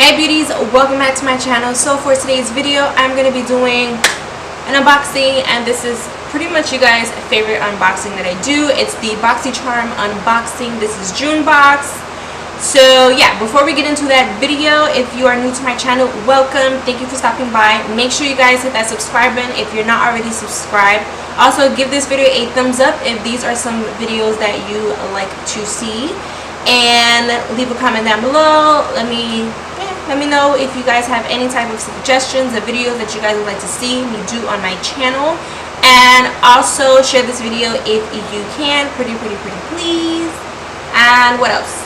Hey beauties, welcome back to my channel. So for today's video, I'm going to be doing an unboxing, and this is pretty much you guys' favorite unboxing that I do. It's the Boxycharm unboxing. This is June box. So yeah, before we get into that video, if you are new to my channel, welcome. Thank you for stopping by. Make sure you guys hit that subscribe button if you're not already subscribed. Also, give this video a thumbs up if these are some videos that you like to see. And leave a comment down below. Let me know if you guys have any type of suggestions of videos that you guys would like to see me do on my channel. And also share this video if you can, pretty please. And what else?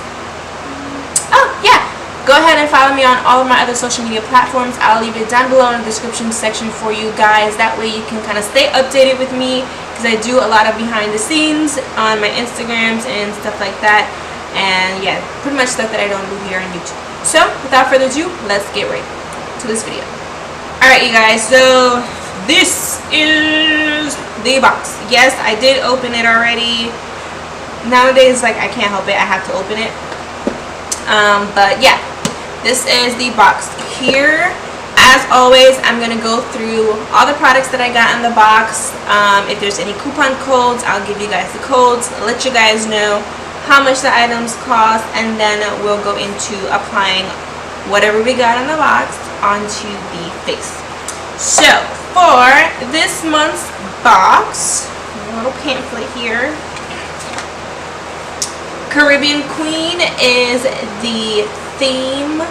Oh yeah, go ahead and follow me on all of my other social media platforms. I'll leave it down below in the description section for you guys. That way you can kind of stay updated with me, because I do a lot of behind the scenes on my Instagrams and stuff like that. And yeah, pretty much stuff that I don't do here on YouTube. So without further ado, let's get right to this video. Alright you guys, so this is the box. Yes, I did open it already. Nowadays, like, I can't help it, I have to open it. But yeah, this is the box here. As always, I'm gonna go through all the products that I got in the box. If there's any coupon codes, I'll give you guys the codes, let you guys know how much the items cost, and then we'll go into applying whatever we got in the box onto the face. So for this month's box, a little pamphlet here. Caribbean Queen is the theme,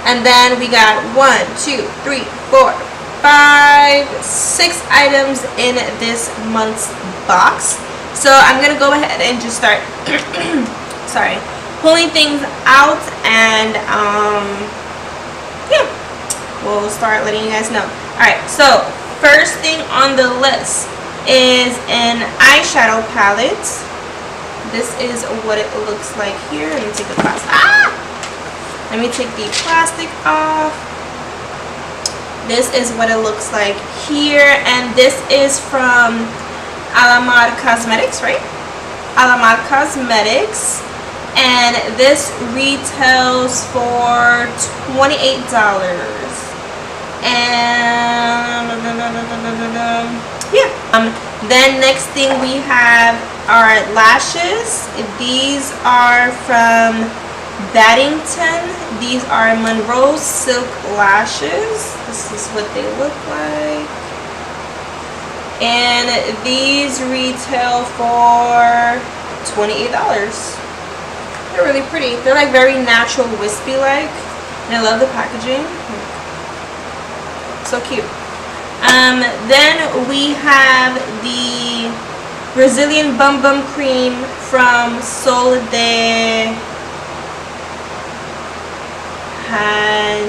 and then we got 1, 2, 3, 4, 5, 6 items in this month's box. So I'm gonna go ahead and just start sorry, pulling things out, and yeah, we'll start letting you guys know. Alright, so first thing on the list is an eyeshadow palette. This is what it looks like here. Let me take the plastic. Let me take the plastic off. This is what it looks like here, and this is from Cosmetics, right? Cosmetics, and this retails for $28. And yeah. Then next thing we have are lashes. These are from Didnt. These are Monroe Silk lashes. This is what they look like. And these retail for $28. They're really pretty. They're like very natural, wispy like, and I love the packaging. So cute. Then we have the Brazilian Bum Bum Cream from Sol de Janeiro.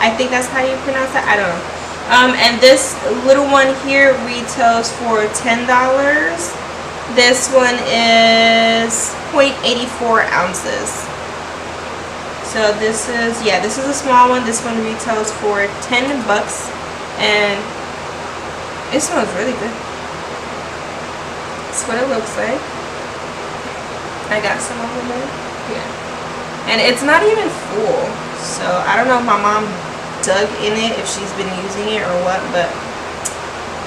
I think that's how you pronounce that. I don't know. And this little one here retails for $10. This one is 0.84 ounces. So this is, yeah, this is a small one. This one retails for $10, and it smells really good. That's what it looks like. I got some over there. Yeah. And it's not even full. So I don't know if my mom dug in it, if she's been using it or what, but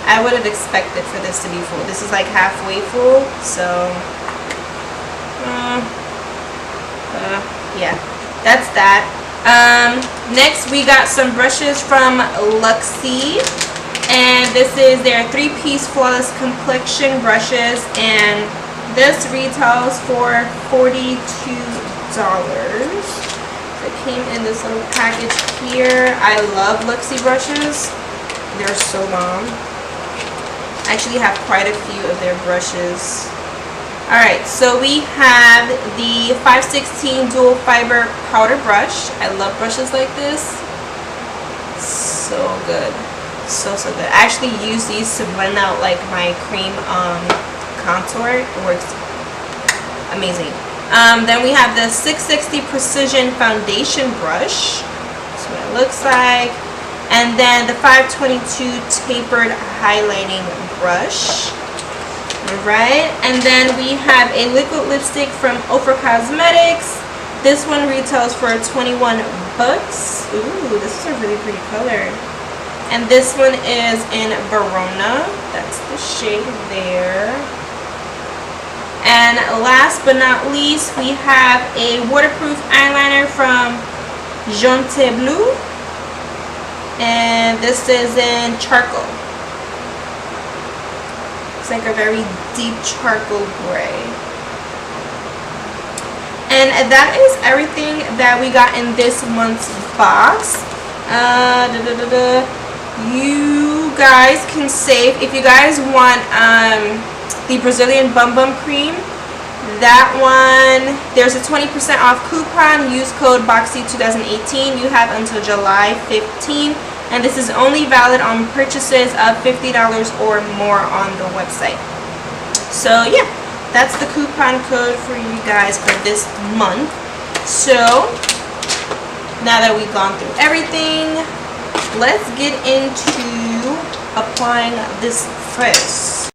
I would have expected for this to be full. This is like halfway full, so yeah, that's that. Next we got some brushes from Luxie, and this is their 3-piece flawless complexion brushes, and this retails for $42. It came in this little package here. I love Luxie brushes. They're so bomb. I actually have quite a few of their brushes. Alright, so we have the 516 dual fiber powder brush. I love brushes like this. So good. So good. I actually use these to blend out like my cream contour. It works amazing. Then we have the 660 Precision Foundation Brush. That's what it looks like. And then the 522 Tapered Highlighting Brush. Alright, and then we have a liquid lipstick from Cosmetics. This one retails for 21 bucks. Ooh, this is a really pretty color. And this one is in Verona. That's the shade there. And last but not least, we have a waterproof eyeliner from Jonte Bleu. And this is in charcoal. It's like a very deep charcoal gray. And that is everything that we got in this month's box. You guys can save if you guys want the Brazilian Bum Bum Cream. That one, there's a 20% off coupon. Use code BOXY2018. You have until July 15. And this is only valid on purchases of $50 or more on the website. So yeah, that's the coupon code for you guys for this month. So now that we've gone through everything, let's get into applying this first.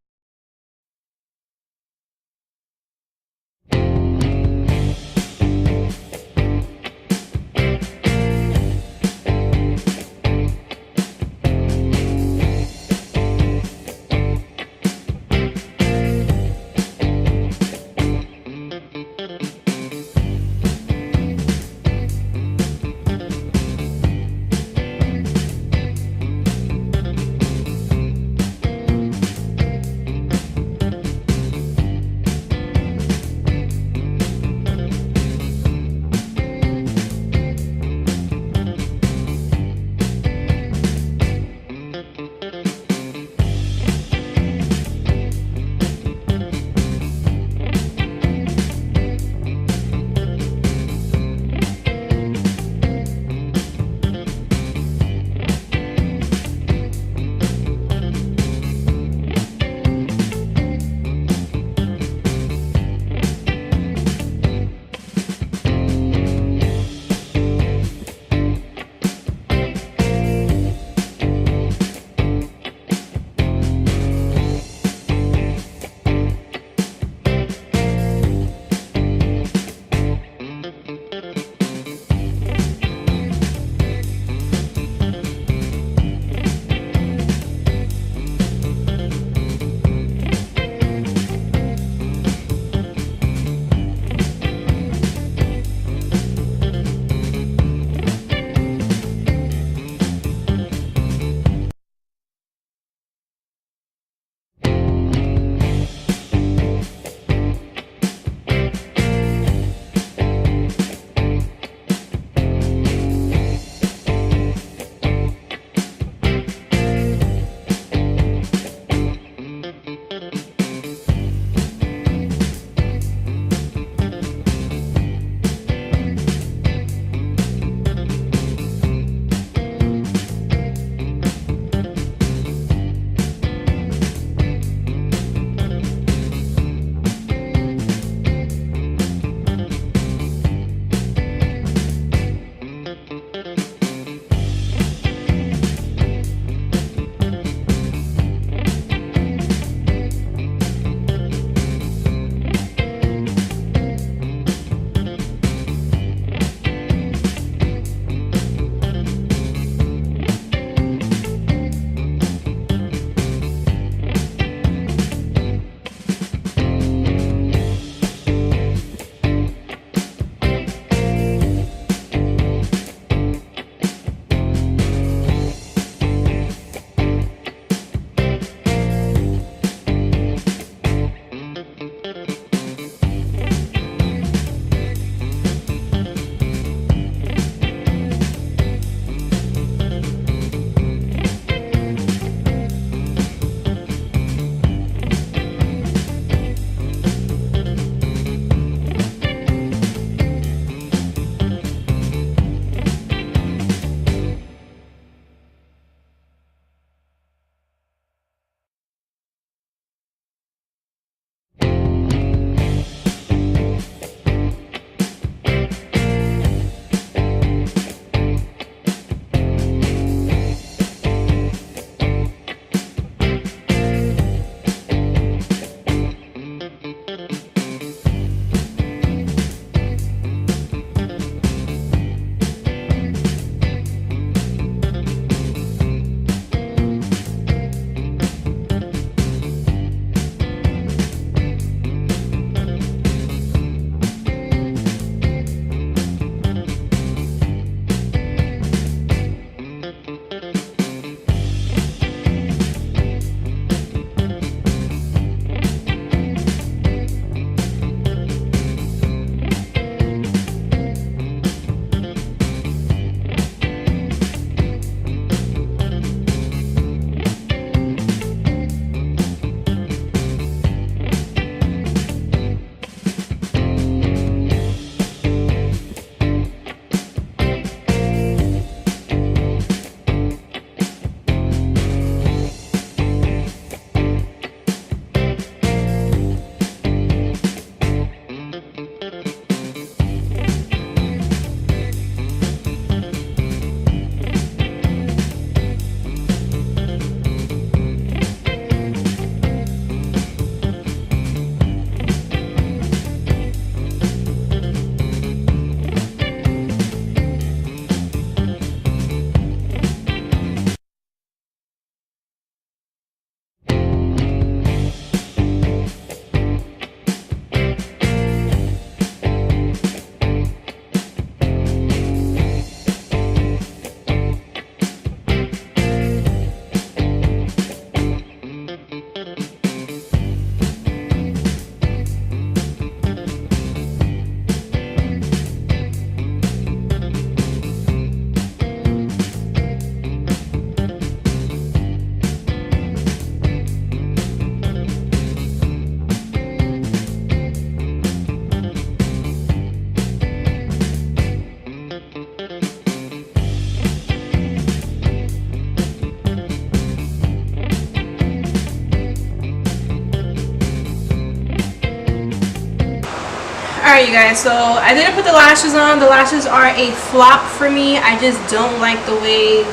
you guys. So I didn't put the lashes on. The lashes are a flop for me. I just don't like the way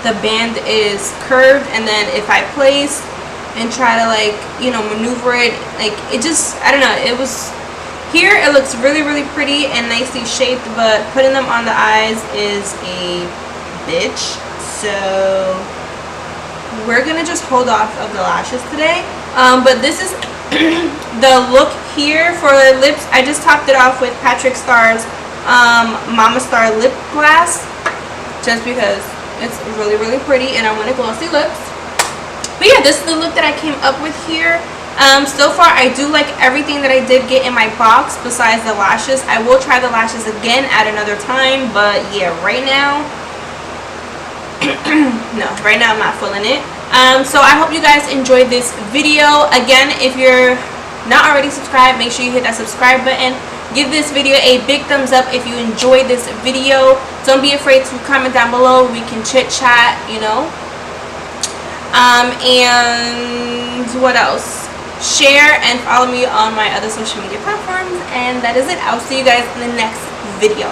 the band is curved, and then if I place and try to, like, you know, maneuver it, like, it just, I don't know, it was, here it looks really, really pretty and nicely shaped, but putting them on the eyes is a bitch. So we're gonna just hold off of the lashes today. But this is the look here for the lips. I just topped it off with Patrick Starr's Mama Star lip glass, just because it's really, really pretty and I want glossy lips. But yeah, this is the look that I came up with here. So far I do like everything that I did get in my box besides the lashes. I will try the lashes again at another time, but yeah, right now no, right now I'm not feeling it. So I hope you guys enjoyed this video. Again, if you're not already subscribed, make sure you hit that subscribe button. Give this video a big thumbs up if you enjoyed this video. Don't be afraid to comment down below. We can chit chat, you know. And what else? Share and follow me on my other social media platforms. And that is it. I'll see you guys in the next video.